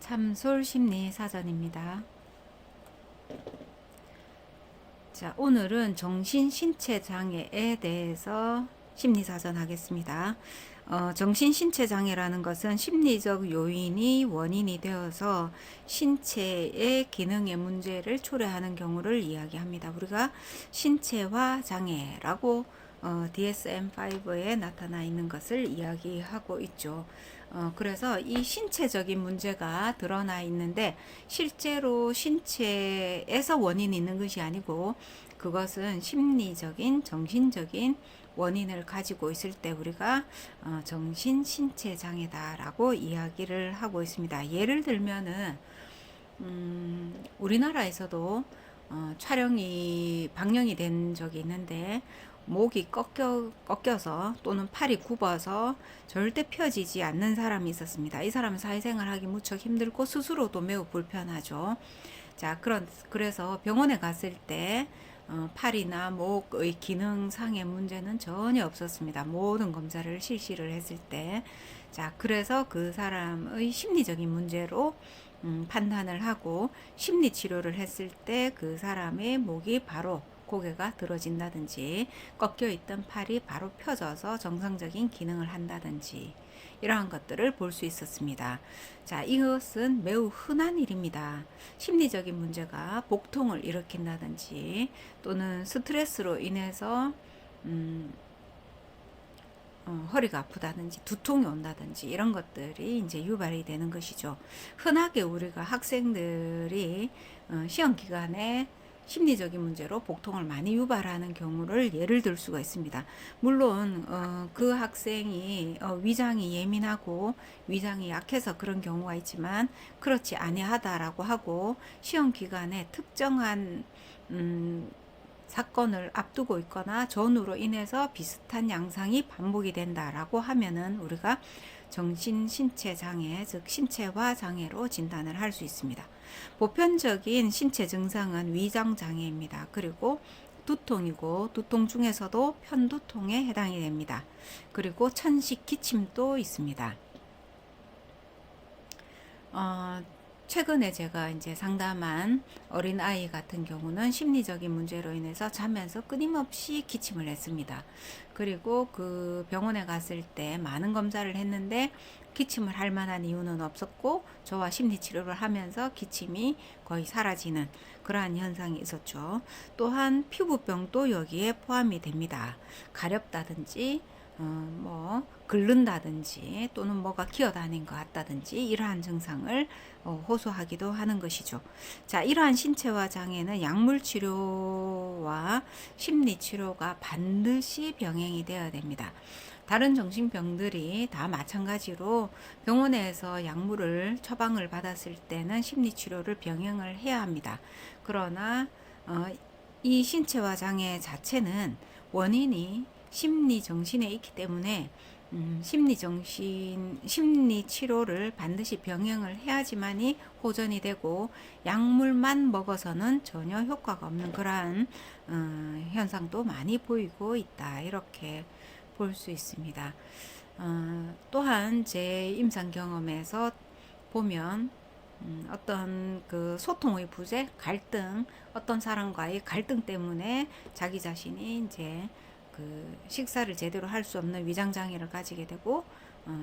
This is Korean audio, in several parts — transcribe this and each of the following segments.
참솔 심리 사전입니다. 자, 오늘은 정신 신체 장애에 대해서 심리 사전 하겠습니다. 정신 신체 장애라는 것은 심리적 요인이 원인이 되어서 신체의 기능의 문제를 초래하는 경우를 이야기합니다. 우리가 신체화 장애라고 DSM-5에 나타나 있는 것을 이야기하고 있죠. 그래서 이 신체적인 문제가 드러나 있는데 실제로 신체에서 원인이 있는 것이 아니고 그것은 심리적인 정신적인 원인을 가지고 있을 때 우리가 정신 신체 장애다라고 이야기를 하고 있습니다. 예를 들면은 우리나라에서도 촬영이 방영이 된 적이 있는데 목이 꺾여서 또는 팔이 굽어서 절대 펴지지 않는 사람이 있었습니다. 이 사람은 사회생활 하기 무척 힘들고 스스로도 매우 불편하죠. 자, 그래서 병원에 갔을 때 팔이나 목의 기능상의 문제는 전혀 없었습니다. 모든 검사를 실시를 했을 때. 자, 그래서 그 사람의 심리적인 문제로 판단을 하고 심리 치료를 했을 때 그 사람의 목이 바로 고개가 들어진다든지 꺾여 있던 팔이 바로 펴져서 정상적인 기능을 한다든지 이러한 것들을 볼 수 있었습니다. 자, 이것은 매우 흔한 일입니다. 심리적인 문제가 복통을 일으킨다든지 또는 스트레스로 인해서 허리가 아프다든지 두통이 온다든지 이런 것들이 이제 유발이 되는 것이죠. 흔하게 우리가 학생들이 시험 기간에 심리적인 문제로 복통을 많이 유발하는 경우를 예를 들 수가 있습니다. 물론 그 학생이 위장이 예민하고 위장이 약해서 그런 경우가 있지만 그렇지 아니하다라고 하고 시험 기간에 특정한 사건을 앞두고 있거나 전후로 인해서 비슷한 양상이 반복이 된다라고 하면은 우리가 정신 신체 장애, 즉 신체화 장애로 진단을 할 수 있습니다. 보편적인 신체 증상은 위장 장애입니다. 그리고 두통이고 두통 중에서도 편두통에 해당이 됩니다. 그리고 천식 기침도 있습니다. 최근에 제가 이제 상담한 어린 아이 같은 경우는 심리적인 문제로 인해서 자면서 끊임없이 기침을 했습니다. 그리고 그 병원에 갔을 때 많은 검사를 했는데 기침을 할 만한 이유는 없었고 저와 심리 치료를 하면서 기침이 거의 사라지는 그러한 현상이 있었죠. 또한 피부병도 여기에 포함이 됩니다. 가렵다든지 긁는다든지 또는 뭐가 기어다닌 것 같다든지 이러한 증상을 호소하기도 하는 것이죠. 자, 이러한 신체화 장애는 약물 치료와 심리 치료가 반드시 병행이 되어야 됩니다. 다른 정신병들이 다 마찬가지로 병원에서 약물을 처방을 받았을 때는 심리 치료를 병행을 해야 합니다. 그러나 이 신체화 장애 자체는 원인이 심리 정신에 있기 때문에 심리 치료를 반드시 병행을 해야지만이 호전이 되고 약물만 먹어서는 전혀 효과가 없는 그러한 현상도 많이 보이고 있다. 이렇게 볼 수 있습니다. 또한 제 임상 경험에서 보면 어떤 그 소통의 부재, 갈등, 어떤 사람과의 갈등 때문에 자기 자신이 이제 그 식사를 제대로 할 수 없는 위장 장애를 가지게 되고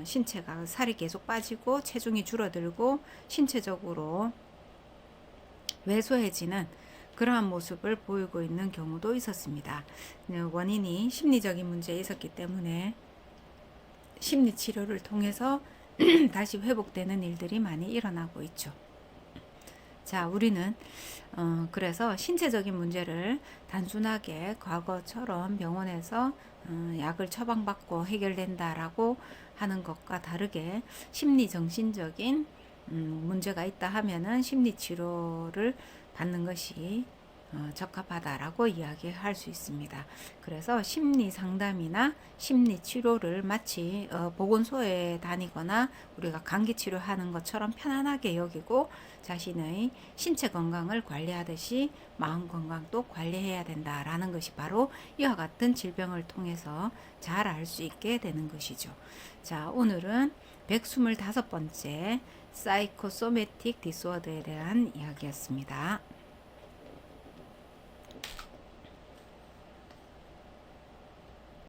신체가 살이 계속 빠지고 체중이 줄어들고 신체적으로 왜소해지는 그러한 모습을 보이고 있는 경우도 있었습니다. 원인이 심리적인 문제에 있었기 때문에 심리 치료를 통해서 다시 회복되는 일들이 많이 일어나고 있죠. 자, 우리는 그래서 신체적인 문제를 단순하게 과거처럼 병원에서 약을 처방받고 해결된다라고 하는 것과 다르게 심리 정신적인 문제가 있다 하면은 심리 치료를 받는 것이 적합하다라고 이야기할 수 있습니다. 그래서 심리 상담이나 심리 치료를 마치 보건소에 다니거나 우리가 감기 치료하는 것처럼 편안하게 여기고 자신의 신체 건강을 관리하듯이 마음 건강도 관리해야 된다라는 것이 바로 이와 같은 질병을 통해서 잘 알 수 있게 되는 것이죠. 자, 오늘은 125번째 사이코소매틱 디스오더에 대한 이야기였습니다.